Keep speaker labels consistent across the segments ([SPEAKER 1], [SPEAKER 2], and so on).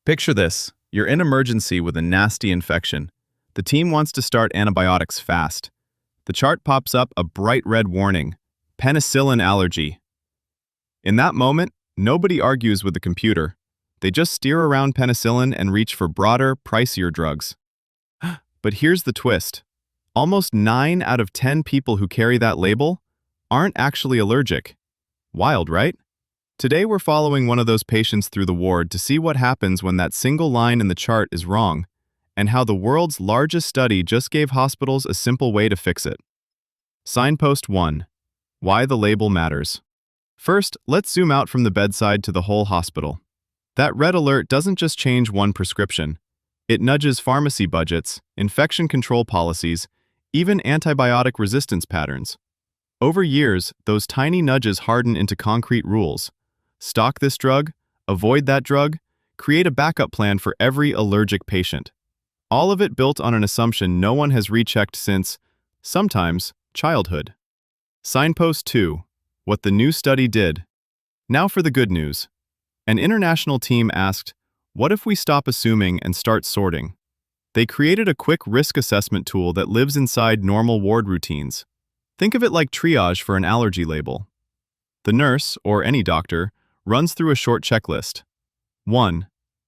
[SPEAKER 1] Picture this. You're in emergency with a nasty infection. The team wants to start antibiotics fast. The chart pops up a bright red warning, Penicillin Allergy. In that moment, nobody argues with the computer. They just steer around penicillin and reach for broader, pricier drugs. But here's the twist. Almost 9 out of 10 people who carry that label aren't actually allergic. Wild, right? Today we're following one of those patients through the ward to see what happens when that single line in the chart is wrong, and how the world's largest study just gave hospitals a simple way to fix it. Signpost 1. Why the label matters. First, let's zoom out from the bedside to the whole hospital. That red alert doesn't just change one prescription. It nudges pharmacy budgets, infection control policies, even antibiotic resistance patterns. Over years, those tiny nudges harden into concrete rules. Stock this drug, avoid that drug, create a backup plan for every allergic patient. All of it built on an assumption no one has rechecked since, sometimes, childhood. Signpost 2. What the new study did. Now for the good news. An international team asked, what if we stop assuming and start sorting? They created a quick risk assessment tool that lives inside normal ward routines. Think of it like triage for an allergy label. The nurse, or any doctor, runs through a short checklist. 1.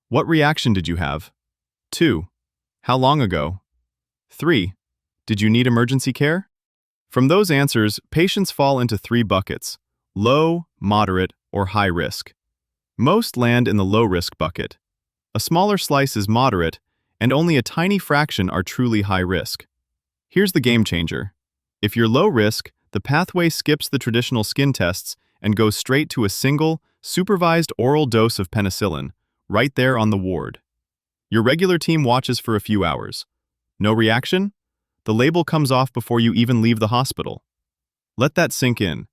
[SPEAKER 1] What reaction did you have? 2. How long ago? 3. Did you need emergency care? From those answers, patients fall into 3 buckets: low, moderate, or high risk. Most land in the low-risk bucket. A smaller slice is moderate, and only a tiny fraction are truly high risk. Here's the game changer. If you're low risk, the pathway skips the traditional skin tests and goes straight to a single, supervised oral dose of penicillin, right there on the ward. Your regular team watches for a few hours. No reaction? The label comes off before you even leave the hospital. Let that sink in.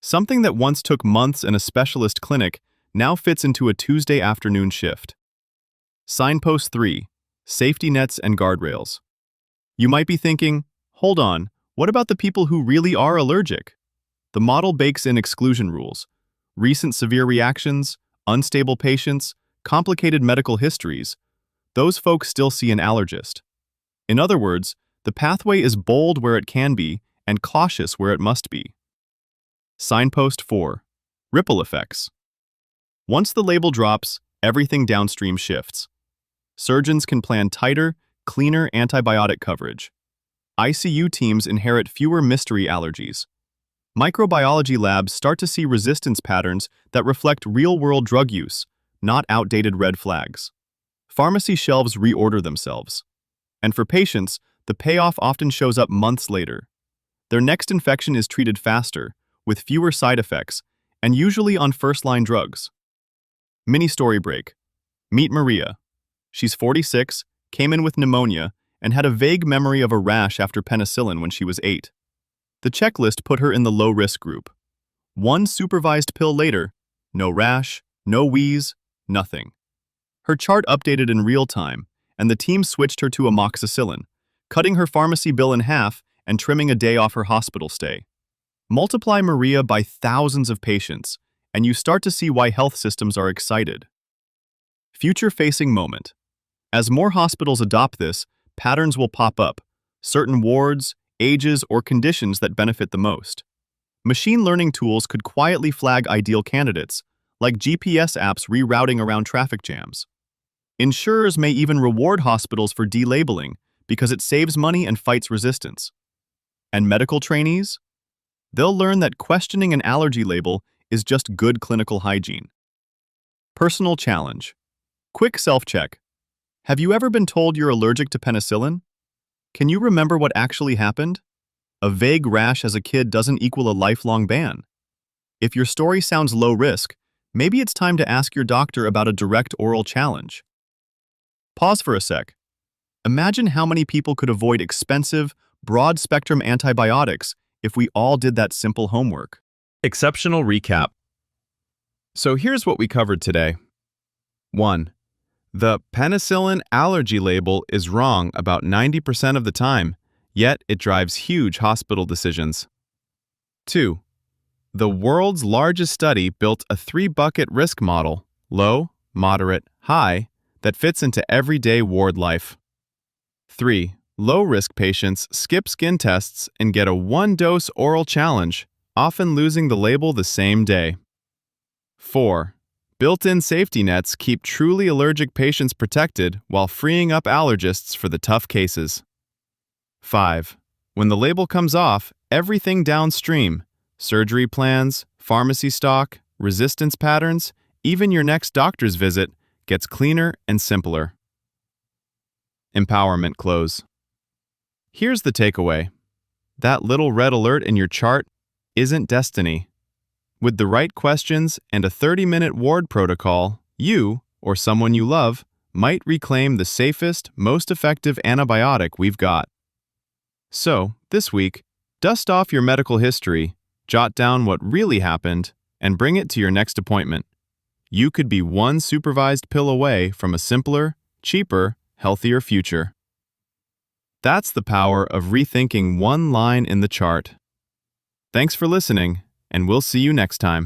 [SPEAKER 1] Something that once took months in a specialist clinic now fits into a Tuesday afternoon shift. Signpost 3. Safety nets and guardrails. You might be thinking, hold on, what about the people who really are allergic? The model bakes in exclusion rules. Recent severe reactions, unstable patients, complicated medical histories. Those folks still see an allergist. In other words, the pathway is bold where it can be and cautious where it must be. Signpost 4. Ripple effects. Once the label drops, everything downstream shifts. Surgeons can plan tighter, cleaner antibiotic coverage. ICU teams inherit fewer mystery allergies. Microbiology labs start to see resistance patterns that reflect real-world drug use, not outdated red flags. Pharmacy shelves reorder themselves. And for patients, the payoff often shows up months later. Their next infection is treated faster, with fewer side effects, and usually on first-line drugs. Mini story break. Meet Maria. She's 46, came in with pneumonia, and had a vague memory of a rash after penicillin when she was 8. The checklist put her in the low-risk group. 1 supervised pill later, no rash, no wheeze, nothing. Her chart updated in real time, and the team switched her to amoxicillin, cutting her pharmacy bill in half and trimming a day off her hospital stay. Multiply Maria by thousands of patients, and you start to see why health systems are excited. Future-facing moment. As more hospitals adopt this, patterns will pop up, certain wards, ages, or conditions that benefit the most. Machine learning tools could quietly flag ideal candidates, like GPS apps rerouting around traffic jams. Insurers may even reward hospitals for delabeling because it saves money and fights resistance. And medical trainees? They'll learn that questioning an allergy label is just good clinical hygiene. Personal challenge. Quick self-check. Have you ever been told you're allergic to penicillin? Can you remember what actually happened? A vague rash as a kid doesn't equal a lifelong ban. If your story sounds low risk, maybe it's time to ask your doctor about a direct oral challenge. Pause for a sec. Imagine how many people could avoid expensive, broad-spectrum antibiotics if we all did that simple homework.
[SPEAKER 2] Exceptional recap.
[SPEAKER 1] So here's what we covered today. 1. The penicillin allergy label is wrong about 90% of the time, yet it drives huge hospital decisions. 2. The world's largest study built a 3-bucket risk model, low, moderate, high, that fits into everyday ward life. 3. Low-risk patients skip skin tests and get a one-dose oral challenge, often losing the label the same day. 4. Built-in safety nets keep truly allergic patients protected while freeing up allergists for the tough cases. 5. When the label comes off, everything downstream, surgery plans, pharmacy stock, resistance patterns, even your next doctor's visit, gets cleaner and simpler. Empowerment close. Here's the takeaway. That little red alert in your chart isn't destiny. With the right questions and a 30-minute ward protocol, you, or someone you love, might reclaim the safest, most effective antibiotic we've got. So, this week, dust off your medical history, jot down what really happened, and bring it to your next appointment. You could be one supervised pill away from a simpler, cheaper, healthier future. That's the power of rethinking one line in the chart. Thanks for listening, and we'll see you next time.